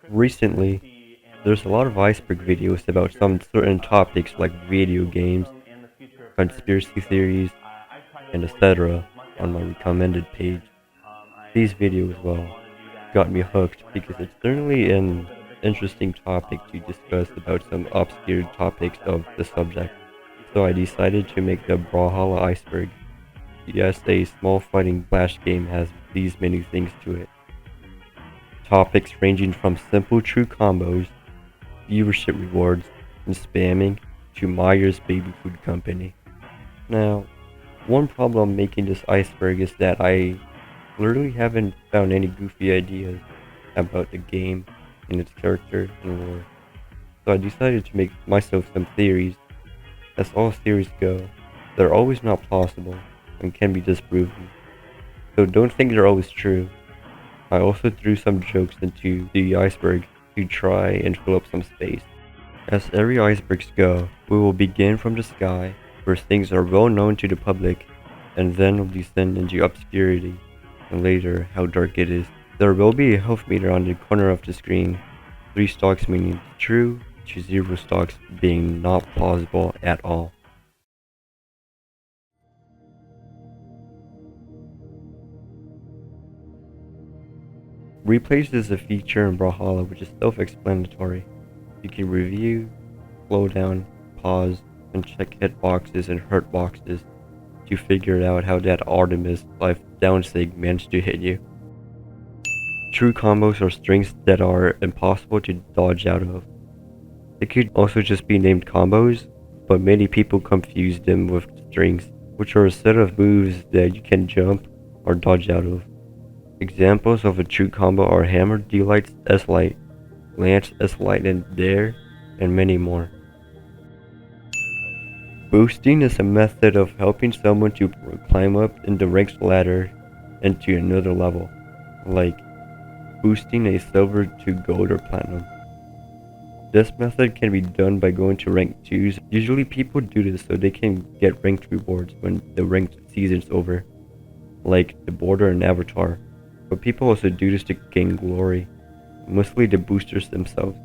Recently, there's a lot of iceberg videos about some certain topics like video games, conspiracy theories, and etc. on my recommended page. These videos, well, got me hooked because it's certainly an interesting topic to discuss about some obscure topics of the subject. So I decided to make the Brawlhalla Iceberg. Yes, a small fighting flash game has these many things to it. Topics ranging from simple true combos, viewership rewards, and spamming to Myers Baby Food Company. Now, one problem making this iceberg is that I literally haven't found any goofy ideas about the game and its character and lore. So I decided to make myself some theories. As all theories go, they're always not plausible and can be disproven. So don't think they're always true. I also threw some jokes into the iceberg to try and fill up some space. As every icebergs go, we will begin from the sky, where things are well known to the public, and then will descend into obscurity, and later how dark it is. There will be a health meter on the corner of the screen, 3 stocks meaning true, to 0 stocks being not plausible at all. Replays is a feature in Brawlhalla which is self-explanatory. You can review, slow down, pause, and check hitboxes and hurt boxes to figure out how that Artemis life downsig managed to hit you. True combos are strings that are impossible to dodge out of. They could also just be named combos, but many people confuse them with strings, which are a set of moves that you can jump or dodge out of. Examples of a true combo are Hammer D-Light S-Light, Lance S-Light and Dare, and many more. Boosting is a method of helping someone to climb up in the ranks ladder into another level, like boosting a silver to gold or platinum. This method can be done by going to rank 2s. Usually people do this so they can get ranked rewards when the ranked season's over, like the Border and Avatar, but people also do this to gain glory, mostly the boosters themselves.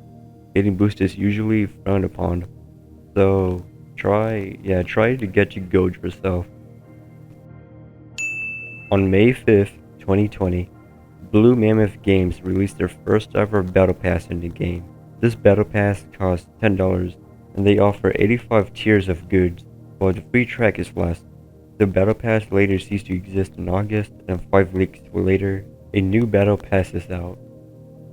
Getting boost is usually frowned upon, so try to get you gold yourself. On May 5th, 2020, Blue Mammoth Games released their first ever Battle Pass in the game. This Battle Pass costs $10, and they offer 85 tiers of goods, while the free track is less. The Battle Pass later ceased to exist in August, and 5 weeks later, a new Battle Pass is out.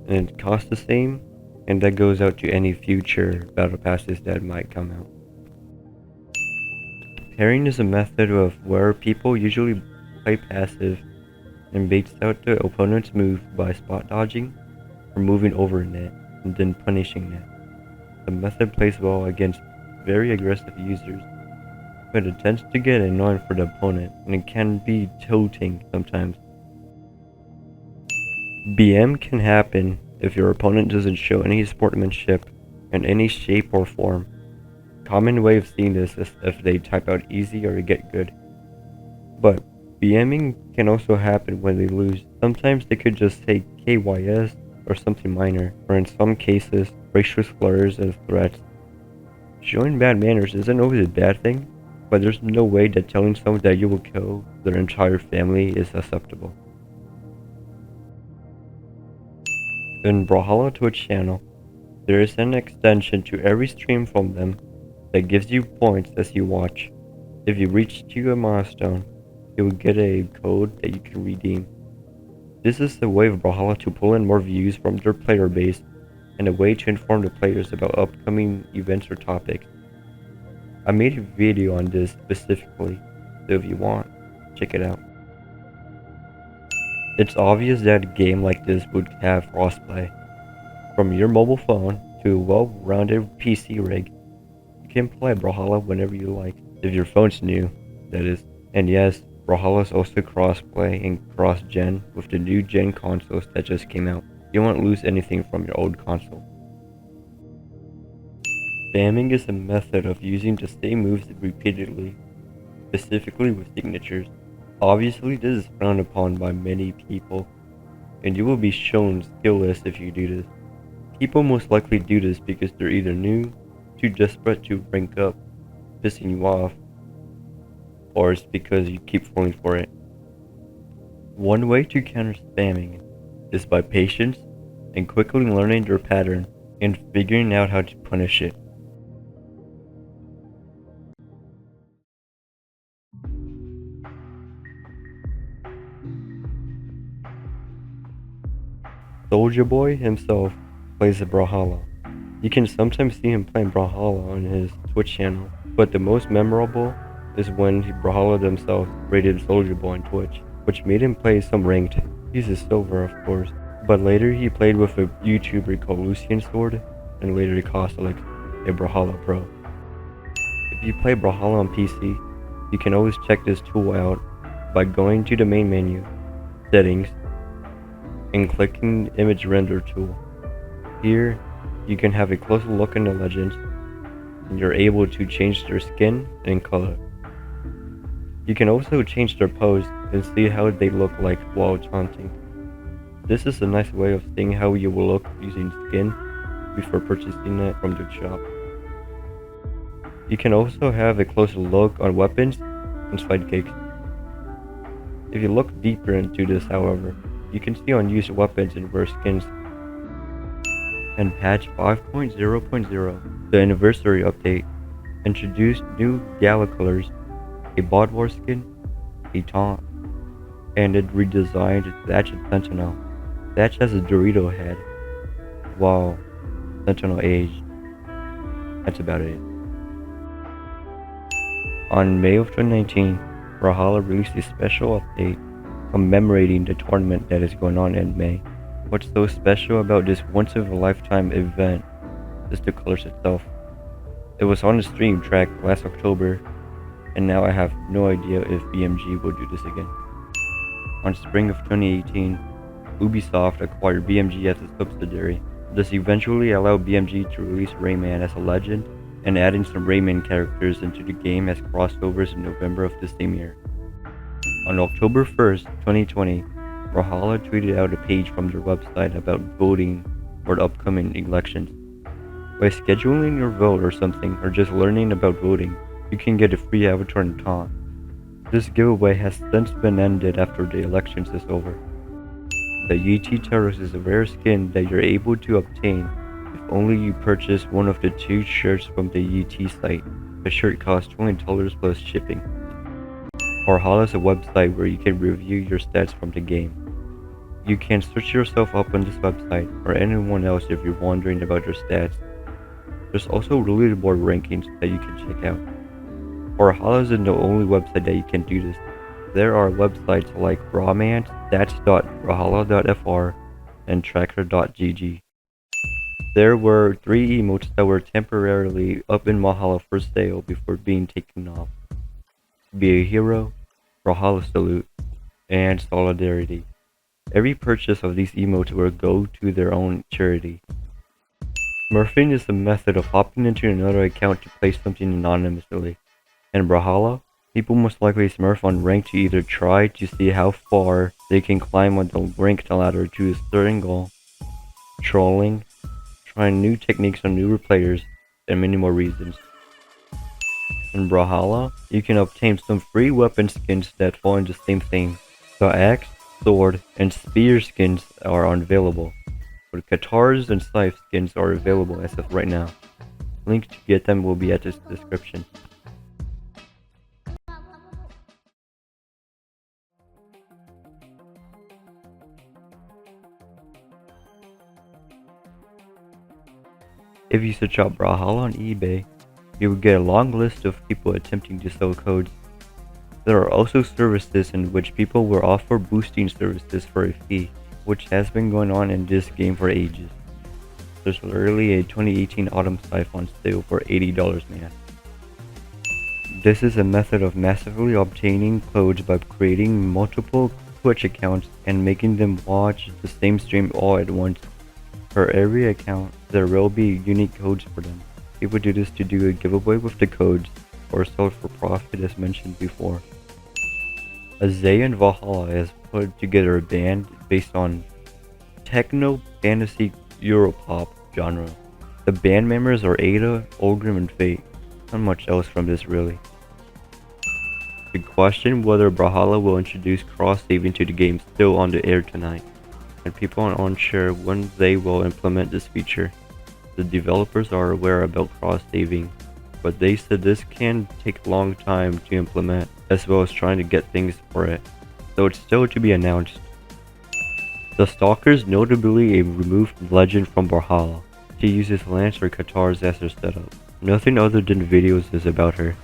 And it costs the same, and that goes out to any future Battle Passes that might come out. Parrying is a method of where people usually play passive and baits out the opponent's move by spot dodging or moving over a net and then punishing that. The method plays well against very aggressive users, but it tends to get annoying for the opponent and it can be tilting sometimes. BM can happen if your opponent doesn't show any sportsmanship in any shape or form. Common way of seeing this is if they type out easy or get good. But BMing can also happen when they lose. Sometimes they could just say KYS or something minor, or in some cases, racial slurs and threats. Showing bad manners isn't always a bad thing, but there's no way that telling someone that you will kill their entire family is acceptable. In Brawlhalla Twitch channel, there is an extension to every stream from them that gives you points as you watch. If you reach to a milestone, you will get a code that you can redeem. This is a way of Brawlhalla to pull in more views from their player base and a way to inform the players about upcoming events or topics. I made a video on this specifically, so if you want, check it out. It's obvious that a game like this would have crossplay. From your mobile phone to a well-rounded PC rig, you can play Brawlhalla whenever you like, if your phone's new, that is. And yes, Brawlhalla is also crossplay and cross-gen with the new gen consoles that just came out. You won't lose anything from your old console. Spamming is a method of using the same moves repeatedly, specifically with signatures. Obviously, this is frowned upon by many people, and you will be shown skillless if you do this. People most likely do this because they're either new, too desperate to rank up, pissing you off, or it's because you keep falling for it. One way to counter spamming is by patience and quickly learning their pattern and figuring out how to punish it. Soulja Boy himself plays the Brawlhalla. You can sometimes see him playing Brawlhalla on his Twitch channel, but the most memorable is when Brawlhalla themselves raided Soulja Boy on Twitch, which made him play some ranked. He's a silver, of course, but later he played with a YouTuber called Lucian Sword, and later he cost like a Brawlhalla Pro. If you play Brawlhalla on PC, you can always check this tool out by going to the main menu, Settings, and clicking the Image Render tool. Here, you can have a closer look in the legends, and you're able to change their skin and color. You can also change their pose and see how they look like while taunting. This is a nice way of seeing how you will look using skin before purchasing it from the shop. You can also have a closer look on weapons and sidekicks. If you look deeper into this, however, you can see unused weapons and rare skins. And patch 5.0.0, the anniversary update, introduced new gala colors, a Bod War skin, a taunt, and it redesigned Thatch and Sentinel. Thatch has a Dorito head, while Sentinel aged. That's about it. On May of 2019, Brawlhalla released a special update commemorating the tournament that is going on in May. What's so special about this once-in-a-lifetime event is the colors itself. It was on the stream track last October, and now I have no idea if BMG will do this again. On spring of 2018, Ubisoft acquired BMG as a subsidiary. This eventually allowed BMG to release Rayman as a legend and adding some Rayman characters into the game as crossovers in November of the same year. On October 1st, 2020, Brawlhalla tweeted out a page from their website about voting for the upcoming elections. By scheduling your vote or something, or just learning about voting, you can get a free avatar and taunt. This giveaway has since been ended after the elections is over. The Yeti Terrorist is a rare skin that you're able to obtain if only you purchase one of the 2 shirts from the Yeti site. The shirt costs $20 plus shipping. Brawlhalla is a website where you can review your stats from the game. You can search yourself up on this website, or anyone else if you're wondering about your stats. There's also leaderboard rankings that you can check out. Brawlhalla isn't the only website that you can do this. There are websites like Brawman, stats.brawlhalla.fr, and tracker.gg. There were 3 emotes that were temporarily up in Brawlhalla for sale before being taken off. Be a Hero, Brawlhalla Salute, and Solidarity. Every purchase of these emotes will go to their own charity. Smurfing is a method of hopping into another account to play something anonymously. In Brawlhalla, people most likely smurf on rank to either try to see how far they can climb on the ranked ladder to a certain goal, trolling, trying new techniques on newer players, and many more reasons. In Brawlhalla, you can obtain some free weapon skins that fall in the same theme. The axe, sword, and spear skins are unavailable, but katars and scythe skins are available as of right now. Link to get them will be at the description. If you search out Brawlhalla on eBay, you will get a long list of people attempting to sell codes. There are also services in which people will offer boosting services for a fee, which has been going on in this game for ages. There's literally a 2018 Autumn Scythe on sale for $80, man. This is a method of massively obtaining codes by creating multiple Twitch accounts and making them watch the same stream all at once. For every account, there will be unique codes for them. People do this to do a giveaway with the codes, or sell for profit as mentioned before. Azayan Valhalla has put together a band based on techno, fantasy, Europop, genre. The band members are Ada, Ulgrim, and Fate. Not much else from this really. The question whether Brawlhalla will introduce cross-saving to the game is still on the air tonight, and people are unsure when they will implement this feature. The developers are aware about cross-saving, but they said this can take a long time to implement, as well as trying to get things for it, so it's still to be announced. The Stalkers notably removed Legend from Brawlhalla. She uses Lance or Katars as her setup. Nothing other than videos is about her.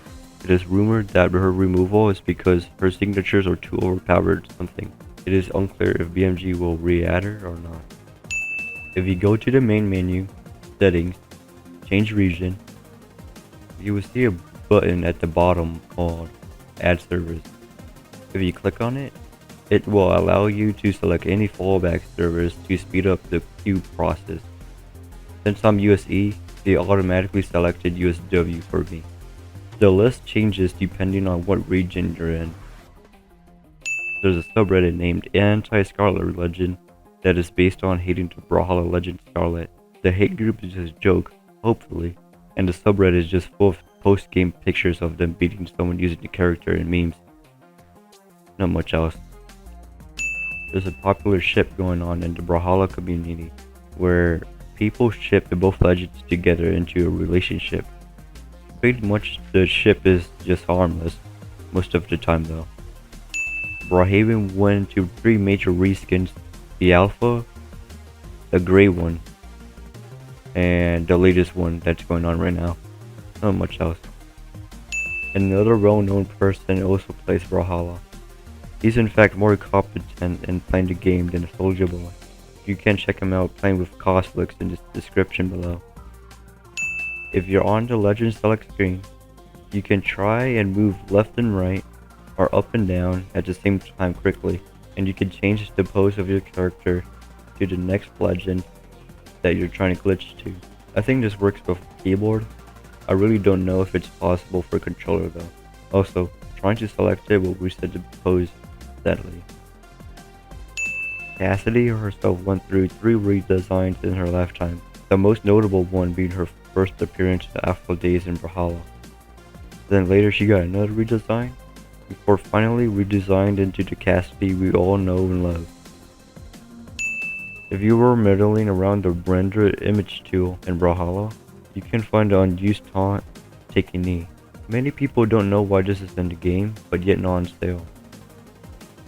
It is rumored that her removal is because her signatures are too overpowered or something. It is unclear if BMG will re-add her or not. If you go to the main menu, Settings, Change Region, you will see a button at the bottom called Add Servers. If you click on it, it will allow you to select any fallback servers to speed up the queue process. Since I'm USE, they automatically selected USW for me. The list changes depending on what region you're in. There's a subreddit named Anti-Scarlet Legend that is based on hating to Brawlhalla Legend Scarlet. The hate group is just a joke, hopefully, and the subreddit is just full of post-game pictures of them beating someone using the character and memes. Not much else. There's a popular ship going on in the Brawlhalla community where people ship both legends together into a relationship. Pretty much the ship is just harmless, most of the time though. Brawlhaven went into 3 major reskins: the alpha, the grey one, and the latest one that's going on right now. Not much else. Another well-known person also plays Brawlhalla. He's in fact more competent in playing the game than Soulja Boy. You can check him out playing with Cosflix in the description below. If you're on the Legend Select screen, you can try and move left and right or up and down at the same time quickly, and you can change the pose of your character to the next legend that you're trying to glitch to. I think this works with keyboard. I really don't know if it's possible for controller though. Also, trying to select it will reset the pose steadily. Cassidy herself went through 3 redesigns in her lifetime, the most notable one being her first appearance in the Alpha days in Brawlhalla. Then later she got another redesign, before finally redesigned into the Cassidy we all know and love. If you were meddling around the render image tool in Brawlhalla, you can find the unused taunt, Take a Knee. Many people don't know why this is in the game, but yet not on sale.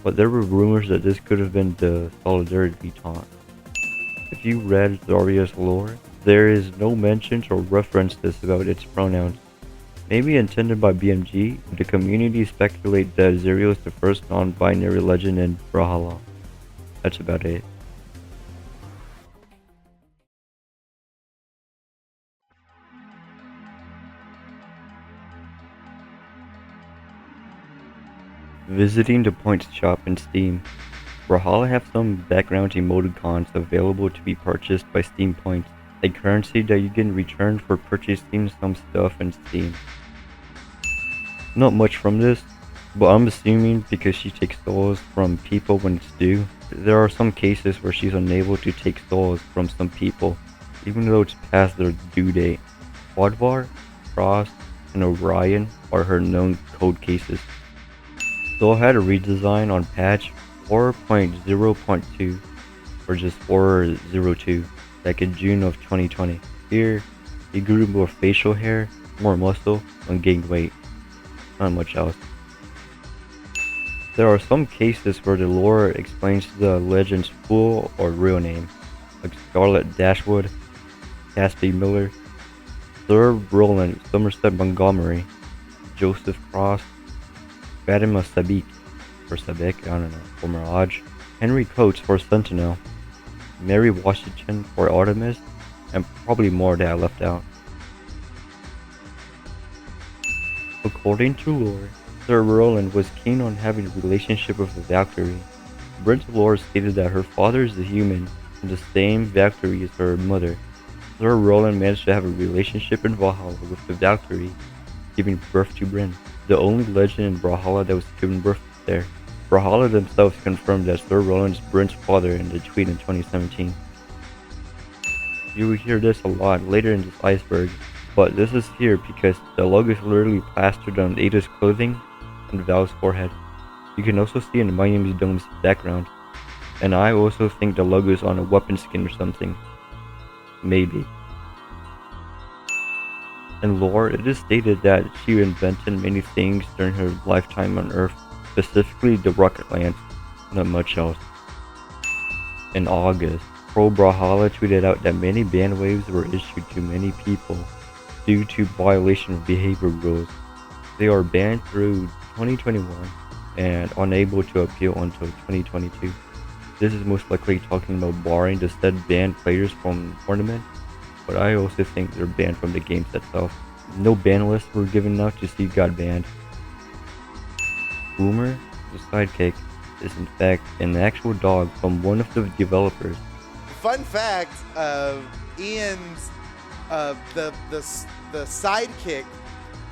But there were rumors that this could have been the Solidarity taunt. If you read Zarya's lore, there is no mentions or references about its pronouns. Maybe intended by BMG, the community speculate that Zarya is the first non-binary legend in Brawlhalla. That's about it. Visiting the points shop in Steam. Brawlhalla have some background emoticons available to be purchased by Steam Points, a currency that you can return for purchasing some stuff in Steam. Not much from this, but I'm assuming because she takes souls from people when it's due. There are some cases where she's unable to take souls from some people, even though it's past their due date. Quadvar, Frost, and Orion are her known code cases. Soul had a redesign on patch 4.0.2 or just 4.02 back in June of 2020. Here, he grew more facial hair, more muscle, and gained weight. Not much else. There are some cases where the lore explains the legend's full or real name, like Scarlet Dashwood, Cassidy Miller, Sir Roland Somerset Montgomery, Joseph Cross, Fatima Sabik, or Sabek, I don't know, for Mirage, Henry Coates for Sentinel, Mary Washington for Artemis, and probably more that I left out. According to lore, Sir Roland was keen on having a relationship with a Valkyrie. Brent's lore stated that her father is a human, and the same Valkyrie as her mother. Sir Roland managed to have a relationship in Valhalla with the Valkyrie, giving birth to Brent, the only legend in Brawlhalla that was given birth there. Brawlhalla themselves confirmed that Sir Roland is Brent's father in the tweet in 2017. You will hear this a lot later in this iceberg, but this is here because the logo is literally plastered on Ada's clothing and Val's forehead. You can also see in Miami Dome's background, and I also think the logo is on a weapon skin or something. Maybe. In lore, it is stated that she invented many things during her lifetime on Earth, specifically the rocket lance, not much else. In August, Pro Brawlhalla tweeted out that many ban waves were issued to many people due to violation of behavior rules. They are banned through 2021 and unable to appeal until 2022. This is most likely talking about barring the said banned players from the tournament, but I also think they're banned from the games itself. No ban lists were given out to see got banned. Boomer, the sidekick, is in fact an actual dog from one of the developers. Fun fact: Ian's the sidekick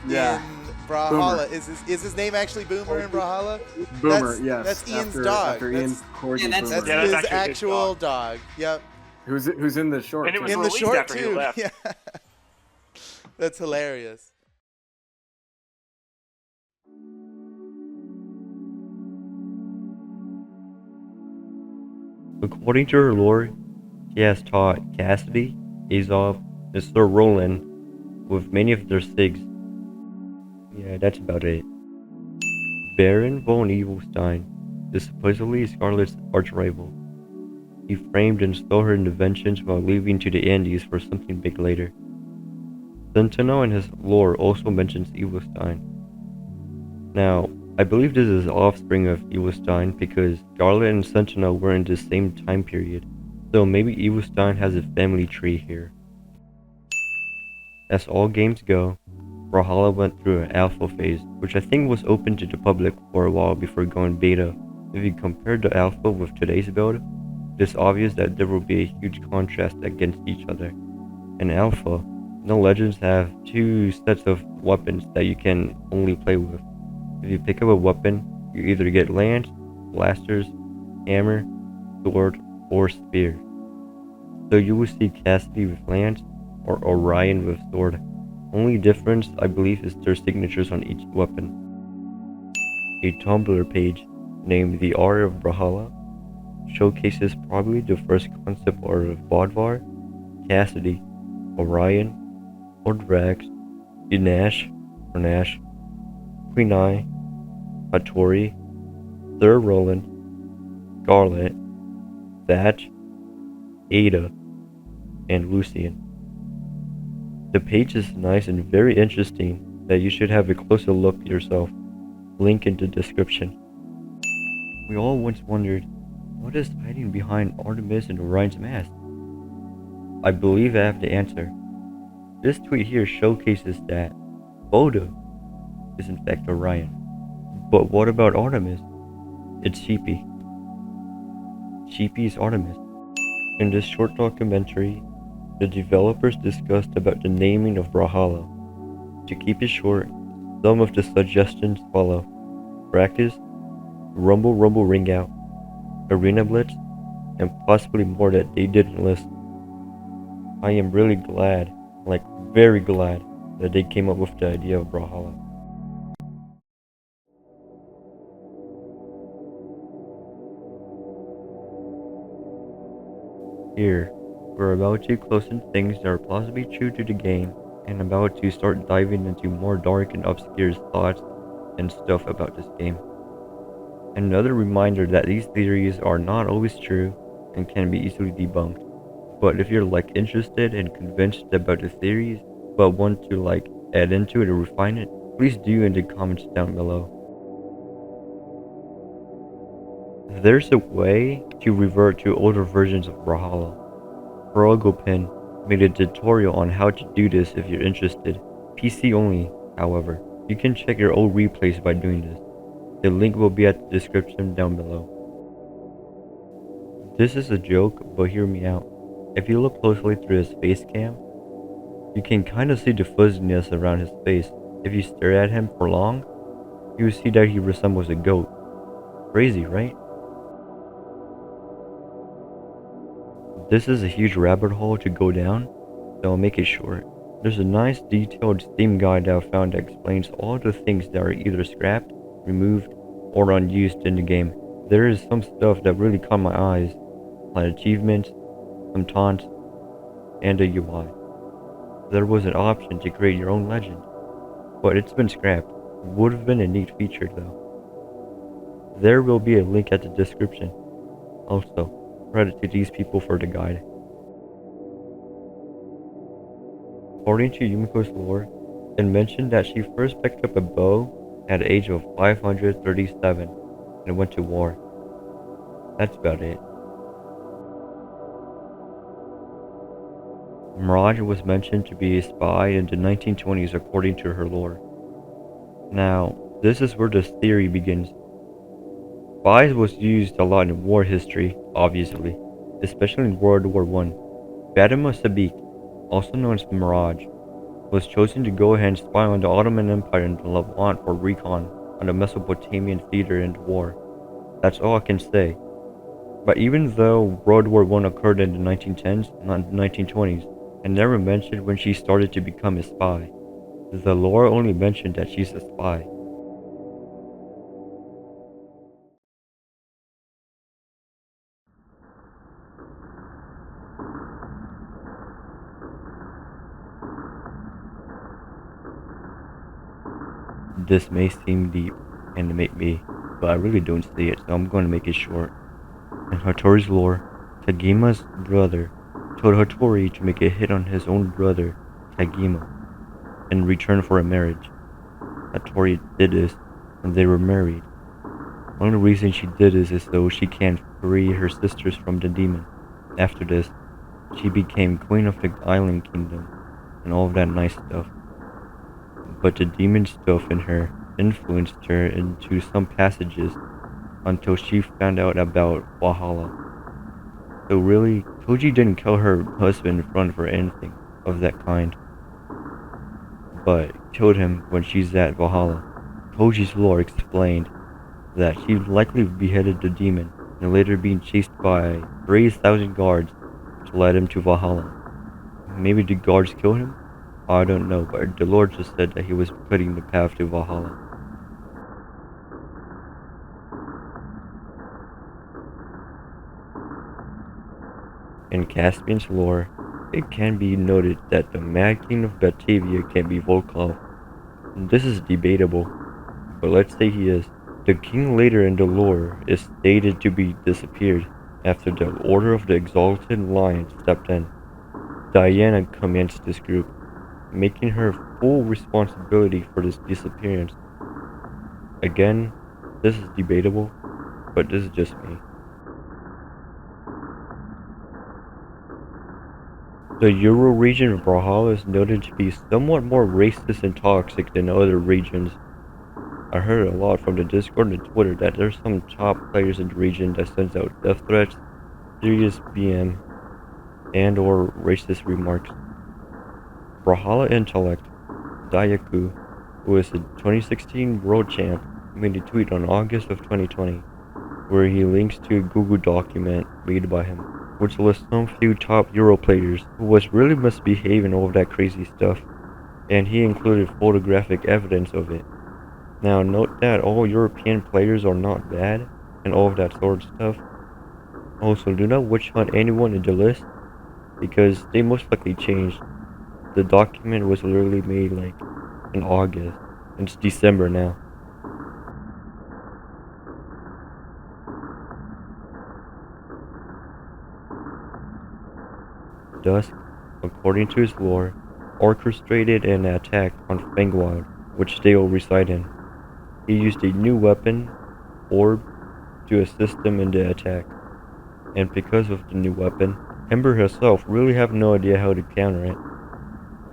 in Brawlhalla is his name actually Boomer in Brawlhalla? Boomer, yes. That's Ian's dog. After Ian Corgi That's Boomer. his actual dog. Yep. Who's in the short? And it was In the released short after he too. left. Yeah. That's hilarious. According to her lore, she has taught Cassidy, Azov, and Sir Roland with many of their SIGs. Yeah, that's about it. Baron von Evilstein is supposedly Scarlet's arch-rival. He framed and stole her inventions while leaving to the Andes for something big later. Sentinel in his lore also mentions Evilstein. Now, I believe this is offspring of Evilstein because Scarlet and Sentinel were in the same time period, so maybe Evilstein has a family tree here. As all games go, Brawlhalla went through an alpha phase, which I think was open to the public for a while before going beta. If you compare the alpha with today's build, it's obvious that there will be a huge contrast against each other. In alpha, the legends have two sets of weapons that you can only play with. If you pick up a weapon, you either get lance, blasters, hammer, sword, or spear. So you will see Cassidy with lance or Orion with sword. Only difference, I believe, is their signatures on each weapon. A Tumblr page named The Art of Brawlhalla showcases probably the first concept art of Bodvar, Cassidy, Orion, Ordrax, Nash, Queen Eye, Hattori, Sir Roland, Scarlet, Thatch, Ada, and Lucian. The page is nice and very interesting that you should have a closer look yourself. Link in the description. We all once wondered, what is hiding behind Artemis and Orion's mask? I believe I have the answer. This tweet here showcases that Boda is in fact Orion. But what about Artemis? It's Sheepy. Sheepy is Artemis. In this short documentary, the developers discussed about the naming of Brawlhalla. To keep it short, some of the suggestions follow: Practice, Rumble Rumble Ring Out, Arena Blitz, and possibly more that they didn't list. I am really glad, like very glad, that they came up with the idea of Brawlhalla. Here, we're about to close in things that are plausibly true to the game, and about to start diving into more dark and obscure thoughts and stuff about this game. Another reminder that these theories are not always true and can be easily debunked. But if you're like interested and convinced about the theories, but want to like add into it or refine it, please do in the comments down below. There's a way to revert to older versions of Brawlhalla. Frogopin made a tutorial on how to do this if you're interested. PC only, however. You can check your old replays by doing this. The link will be at the description down below. This is a joke, but hear me out. If you look closely through his face cam, you can kinda see the fuzziness around his face. If you stare at him for long, you will see that he resembles a goat. Crazy, right? This is a huge rabbit hole to go down, so I'll make it short. There's a nice detailed Steam guide that I found that explains all the things that are either scrapped, removed, or unused in the game. There is some stuff that really caught my eyes, like achievements, some taunts, and a UI. There was an option to create your own legend, but it's been scrapped. Would have been a neat feature though. There will be a link at the description. Also, credit to these people for the guide. According to Yumiko's lore, it mentioned that she first picked up a bow at the age of 537 and went to war. That's about it. Mirage was mentioned to be a spy in the 1920s according to her lore. Now, this is where the theory begins. Spies was used a lot in war history, obviously, especially in World War I. Fatima Sabik, also known as the Mirage, was chosen to go ahead and spy on the Ottoman Empire in the Levant for recon on the Mesopotamian theater in the war. That's all I can say. But even though World War I occurred in the 1910s, not the 1920s, and never mentioned when she started to become a spy, the lore only mentioned that she's a spy. This may seem deep, and it may be, but I really don't see it, so I'm going to make it short. In Hattori's lore, Tagima's brother told Hattori to make a hit on his own brother, Tagima, in return for a marriage. Hattori did this, and they were married. Only reason she did this is so she can free her sisters from the demon. After this, she became queen of the island kingdom, and all of that nice stuff. But the demon stuff in her influenced her into some passages until she found out about Valhalla. So really, Koji didn't kill her husband in front of her or anything of that kind, but killed him when she's at Valhalla. Koji's lore explained that she likely beheaded the demon and later being chased by 3,000 guards to lead him to Valhalla. Maybe the guards killed him? I don't know, but the Lord just said that he was cutting the path to Valhalla. In Caspian's lore, it can be noted that the Mad King of Batavia can be Volkov. This is debatable, but let's say he is. The king later in the lore is stated to be disappeared after the Order of the Exalted Lion stepped in. Diana commenced this group, making her full responsibility for this disappearance. Again, this is debatable, but this is just me. The Euro region of Valhalla is noted to be somewhat more racist and toxic than other regions. I heard a lot from the Discord and Twitter that there's some top players in the region that sends out death threats, serious BM, and or racist remarks. Valhalla Intellect, Dayaku, who is the 2016 World Champ, made a tweet on August of 2020, where he links to a Google document made by him, which lists some few top Euro players who was really misbehaving all of that crazy stuff, and he included photographic evidence of it. Now note that all European players are not bad, and all of that sort of stuff. Also, do not witch hunt anyone in the list, because they most likely changed. The document was literally made like in August, and it's December now. Dusk, according to his lore, orchestrated an attack on Fengwild, which they will reside in. He used a new weapon, Orb, to assist them in the attack, and because of the new weapon, Ember herself really have no idea how to counter it.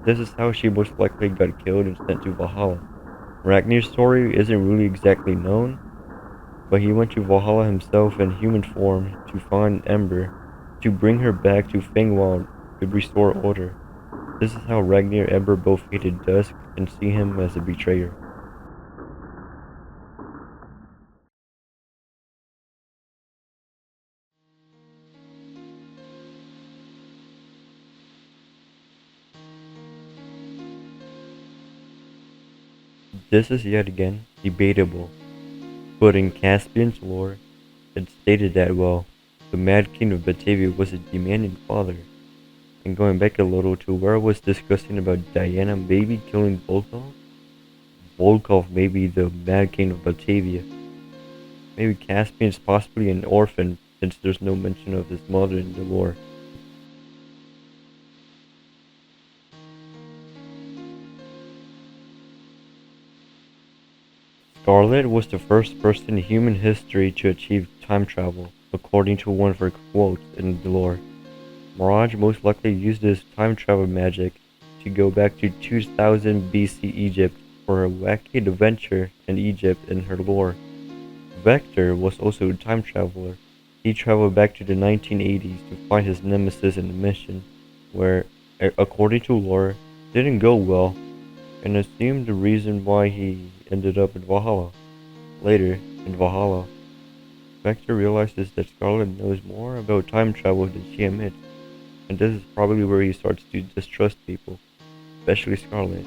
This is how she most likely got killed and sent to Valhalla. Ragnar's story isn't really exactly known, but he went to Valhalla himself in human form to find Ember, to bring her back to Fengwild to restore order. This is how Ragnar and Ember both hated Dusk and see him as a betrayer. This is yet again debatable, but in Caspian's lore, it stated that, well, the Mad King of Batavia was a demanding father. And going back a little to where I was discussing about Diana maybe killing Volkov may be the Mad King of Batavia. Maybe Caspian is possibly an orphan since there's no mention of his mother in the lore. Scarlet was the first person in human history to achieve time travel, according to one of her quotes in the lore. Mirage most likely used this time travel magic to go back to 2000 BC Egypt for her wacky adventure in Egypt in her lore. Vector was also a time traveler. He traveled back to the 1980s to find his nemesis in a mission where, according to lore, didn't go well, and assumed the reason why he ended up in Valhalla. Later, in Valhalla, Vector realizes that Scarlet knows more about time travel than she admits, and this is probably where he starts to distrust people, especially Scarlet.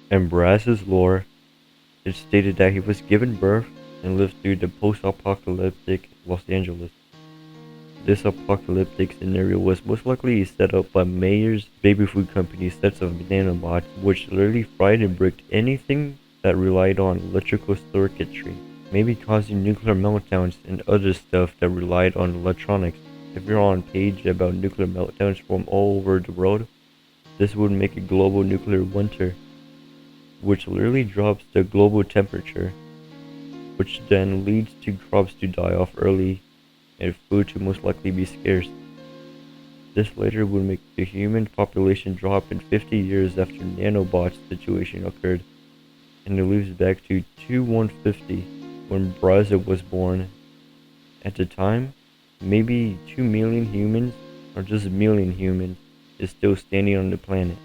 In Brass's lore, it stated that he was given birth and lived through the post-apocalyptic Los Angeles. This apocalyptic scenario was most likely set up by Mayer's baby food company's sets of nanobots, which literally fried and bricked anything that relied on electrical circuitry, maybe causing nuclear meltdowns and other stuff that relied on electronics. If you're on a page about nuclear meltdowns from all over the world, this would make a global nuclear winter, which literally drops the global temperature, which then leads to crops to die off early and food to most likely be scarce. This later would make the human population drop in 50 years after nanobots situation occurred, and it leaves back to 2150 when Braza was born. At the time, maybe 2 million humans, or just a million humans, is still standing on the planet.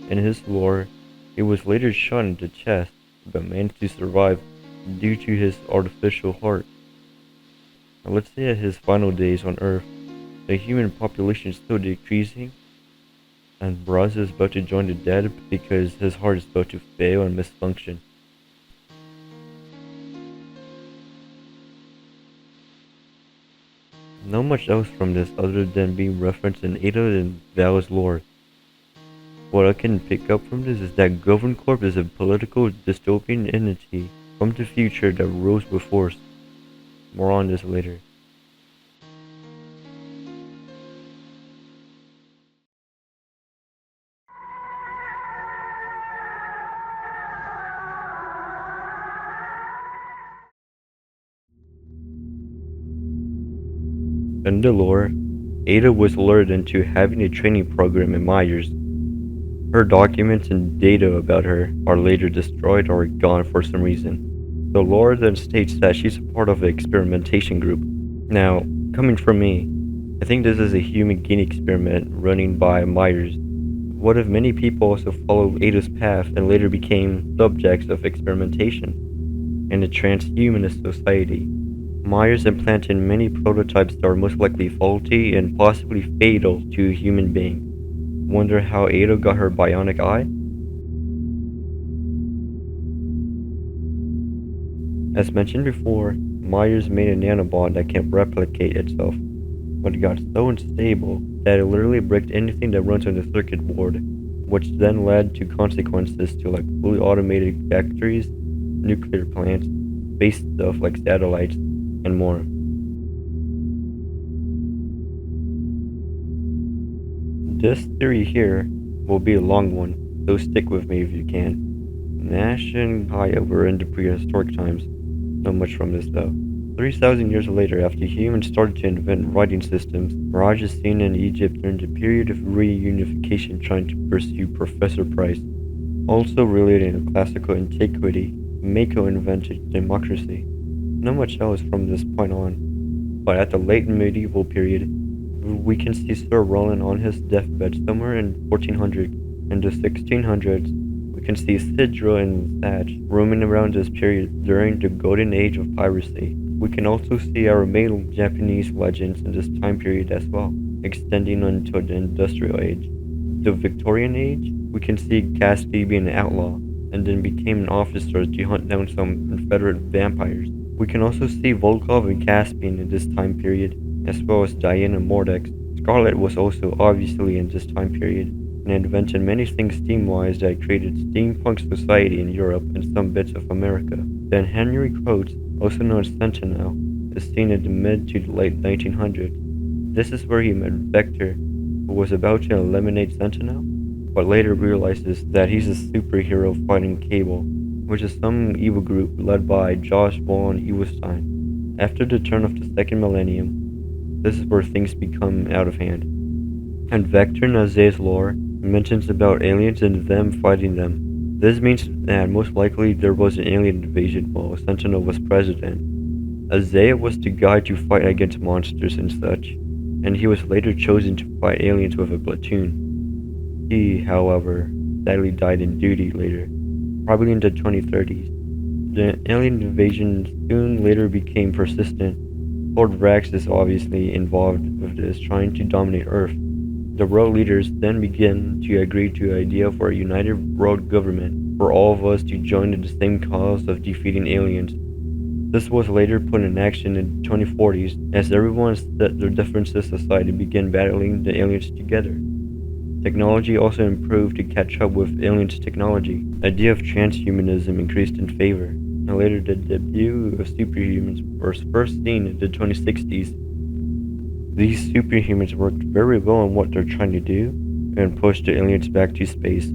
In his lore, he was later shot in the chest, but managed to survive due to his artificial heart. Now let's say at his final days on Earth, the human population is still decreasing, and Braza is about to join the dead because his heart is about to fail and misfunction. Not much else from this other than being referenced in Ada and Val's lore. What I can pick up from this is that GovernCorp is a political dystopian entity from the future that rules with force. More on this later. In the lore, Ada was lured into having a training program in Myers. Her documents and data about her are later destroyed or gone for some reason. The lore then states that she's a part of an experimentation group. Now, coming from me, I think this is a human gene experiment running by Myers. What if many people also followed Ada's path and later became subjects of experimentation in a transhumanist society? Myers implanted many prototypes that are most likely faulty and possibly fatal to a human being. Wonder how Ada got her bionic eye? As mentioned before, Myers made a nanobot that can replicate itself, but it got so unstable that it literally bricked anything that runs on the circuit board, which then led to consequences to like fully automated factories, nuclear plants, space stuff like satellites, and more. This theory here will be a long one, so stick with me if you can. Nash and Gaia were in the prehistoric times. Not much from this though. 3,000 years later, after humans started to invent writing systems, Mirage is seen in Egypt during the period of reunification trying to pursue Professor Price. Also related in classical antiquity, Mako invented democracy. Not much else from this point on, but at the late medieval period, we can see Sir Roland on his deathbed somewhere in 1400. In the 1600s, we can see Sidra and Thatch roaming around this period during the golden age of piracy. We can also see our male Japanese legends in this time period as well. extending until the Industrial Age. The Victorian Age, we can see Cassidy being an outlaw, and then became an officer to hunt down some Confederate vampires. We can also see Volkov and Caspian in this time period, as well as Diana Mordex. Scarlet was also obviously in this time period, and invented many things steam-wise that created steampunk society in Europe and some bits of America. Then Henry Coates, also known as Sentinel, is seen in the mid to late 1900s. This is where he met Vector, who was about to eliminate Sentinel, but later realizes that he's a superhero fighting Cable, which is some evil group led by Josh von Edelstein. After the turn of the second millennium, this is where things become out of hand. And Vector in Isaiah's lore mentions about aliens and them fighting them. This means that most likely there was an alien invasion while Sentinel was president. Isaiah was the guy to fight against monsters and such, and he was later chosen to fight aliens with a platoon. He, however, sadly died in duty later, probably in the 2030s. The alien invasion soon later became persistent. Lord Rax is obviously involved with this, trying to dominate Earth. The world leaders then begin to agree to the idea for a united world government for all of us to join in the same cause of defeating aliens. This was later put in action in the 2040s as everyone set their differences aside and began battling the aliens together. Technology also improved to catch up with aliens' technology. The idea of transhumanism increased in favor, and later the debut of superhumans was first seen in the 2060s. These superhumans worked very well on what they're trying to do and pushed the aliens back to space.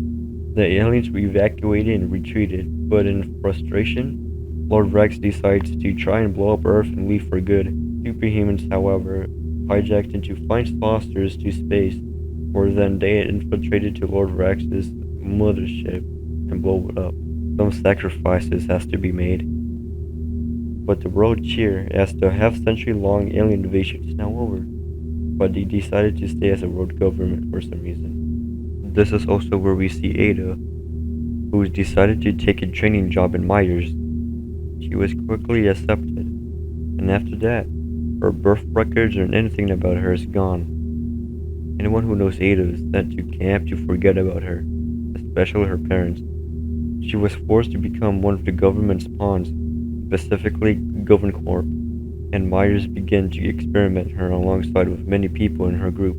The aliens evacuated and retreated, but in frustration, Lord Rex decides to try and blow up Earth and leave for good. Superhumans, however, hijacked into flying saucers to space, where then they infiltrated to Lord Rex's mothership and blow it up. Some sacrifices has to be made. But the world cheer as the half-century-long alien invasion is now over. But they decided to stay as a world government for some reason. This is also where we see Ada, who decided to take a training job in Myers. She was quickly accepted, and after that, her birth records or anything about her is gone. Anyone who knows Ada is sent to camp to forget about her, especially her parents. She was forced to become one of the government's pawns, specifically GovernCorp, and Myers began to experiment her alongside with many people in her group.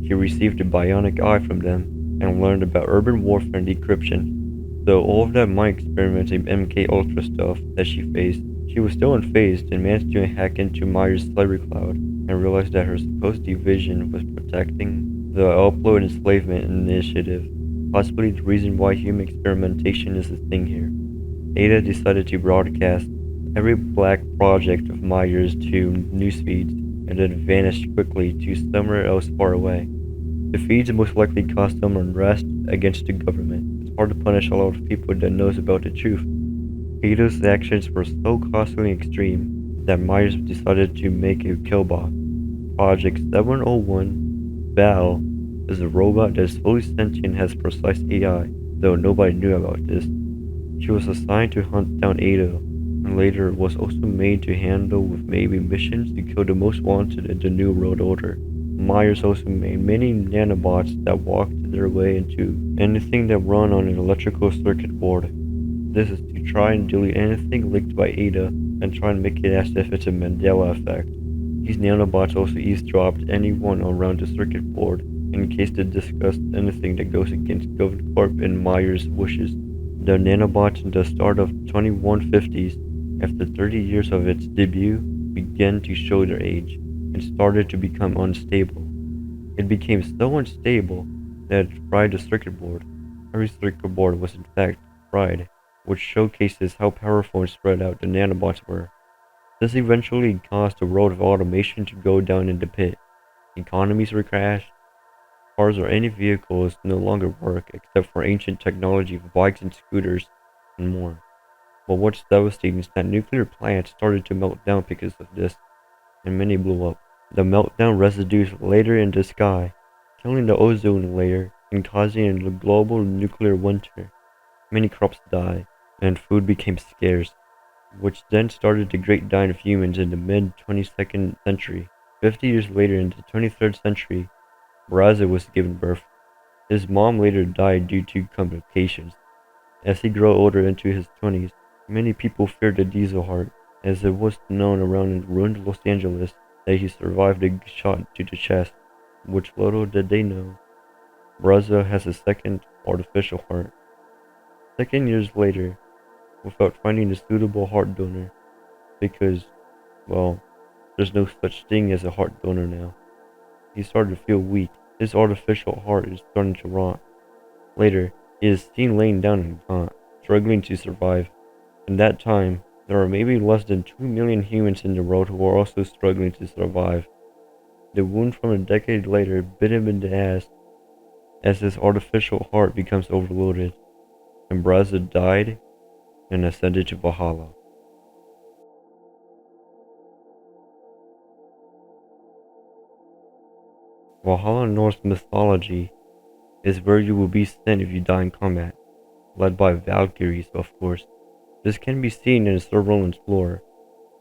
She received a bionic eye from them and learned about urban warfare and decryption. Though all of that mind experimenting MK Ultra stuff that she faced, she was still unfazed and managed to hack into Myers' cyber cloud and realized that her supposed division was protecting the Upload Enslavement Initiative, possibly the reason why human experimentation is a thing here. Ada decided to broadcast every black project of Myers to news feeds and then vanished quickly to somewhere else far away. The feeds most likely caused some unrest against the government. It's hard to punish a lot of people that knows about the truth. Ada's actions were so costly and extreme that Myers decided to make a killbot. Project 701 Val is a robot that is fully sentient and has precise AI, though nobody knew about this. She was assigned to hunt down Ada, and later was also made to handle with maybe missions to kill the most wanted in the New World Order. Myers also made many nanobots that walked their way into anything that run on an electrical circuit board. This is to try and delete anything leaked by Ada and try and make it as if it's a Mandela effect. These nanobots also eavesdropped anyone around the circuit board in case they discussed anything that goes against GovernCorp and Myers' wishes. The nanobots in the start of 2150s, after 30 years of its debut, began to show their age and started to become unstable. It became so unstable that it fried the circuit board. Every circuit board was in fact fried, which showcases how powerful and spread out the nanobots were. This eventually caused the world of automation to go down in the pit. Economies were crashed. Cars or any vehicles no longer work except for ancient technology of bikes and scooters and more. But what's devastating is that nuclear plants started to melt down because of this, and many blew up. The meltdown residues later in the sky, killing the ozone layer and causing a global nuclear winter. Many crops died, and food became scarce, which then started the Great Dying of Humans in the mid-22nd century. 50 years later, in the 23rd century, Braza was given birth. His mom later died due to complications. As he grew older into his 20s, many people feared the Diesel heart, as it was known around in ruined Los Angeles that he survived a shot to the chest, which little did they know, Braza has a second artificial heart. 2 years later, without finding a suitable heart donor, because, well, there's no such thing as a heart donor now, he started to feel weak. His artificial heart is starting to rot. Later, he is seen laying down in a cot, struggling to survive. In that time, there are maybe less than 2 million humans in the world who are also struggling to survive. The wound from a decade later bit him in the ass as his artificial heart becomes overloaded, and Braza died and ascended to Valhalla. Valhalla Norse mythology is where you will be sent if you die in combat, led by Valkyries, of course. This can be seen in Sir Roland's lore,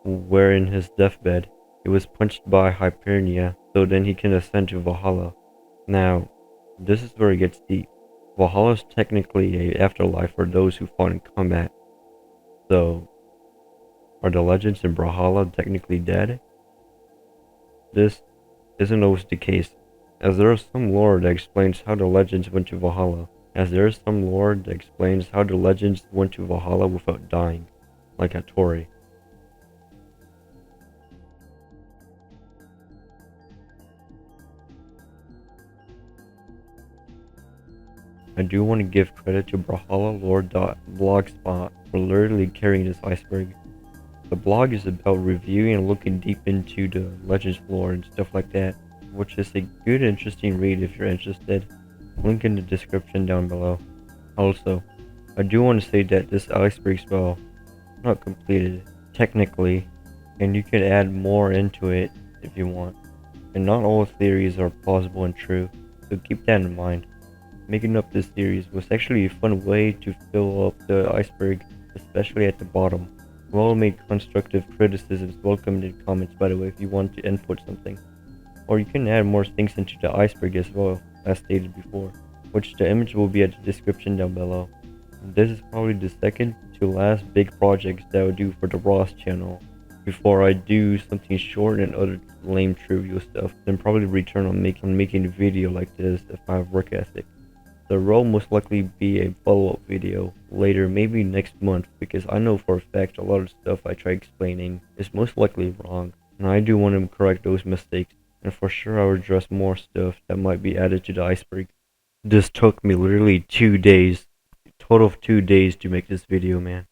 where in his deathbed, he was punched by Hypernia, so then he can ascend to Valhalla. Now, this is where it gets deep. Valhalla is technically an afterlife for those who fought in combat. So, are the legends in Valhalla technically dead? This isn't always the case, as there is some lore that explains how the legends went to Valhalla, without dying, like at Tori. I do want to give credit to BrawlhallaLore.blogspot for literally carrying this iceberg. The blog is about reviewing and looking deep into the Legends lore and stuff like that, which is a good interesting read if you're interested. Link in the description down below. Also, I do want to say that this iceberg spell is not completed, technically, and you can add more into it if you want. And not all theories are plausible and true, so keep that in mind. Making up this series was actually a fun way to fill up the iceberg, especially at the bottom. Well-made constructive criticisms welcomed in comments, by the way, if you want to input something. Or you can add more things into the iceberg as well, as stated before, which the image will be at the description down below. This is probably the second to last big project that I will do for the Ross channel, before I do something short and other lame trivial stuff, then probably return on making a video like this if I have work ethic. There will most likely be a follow-up video later, maybe next month, because I know for a fact a lot of stuff I try explaining is most likely wrong, and I do want to correct those mistakes, and for sure I will address more stuff that might be added to the iceberg. This took me literally 2 days, total of 2 days to make this video, man.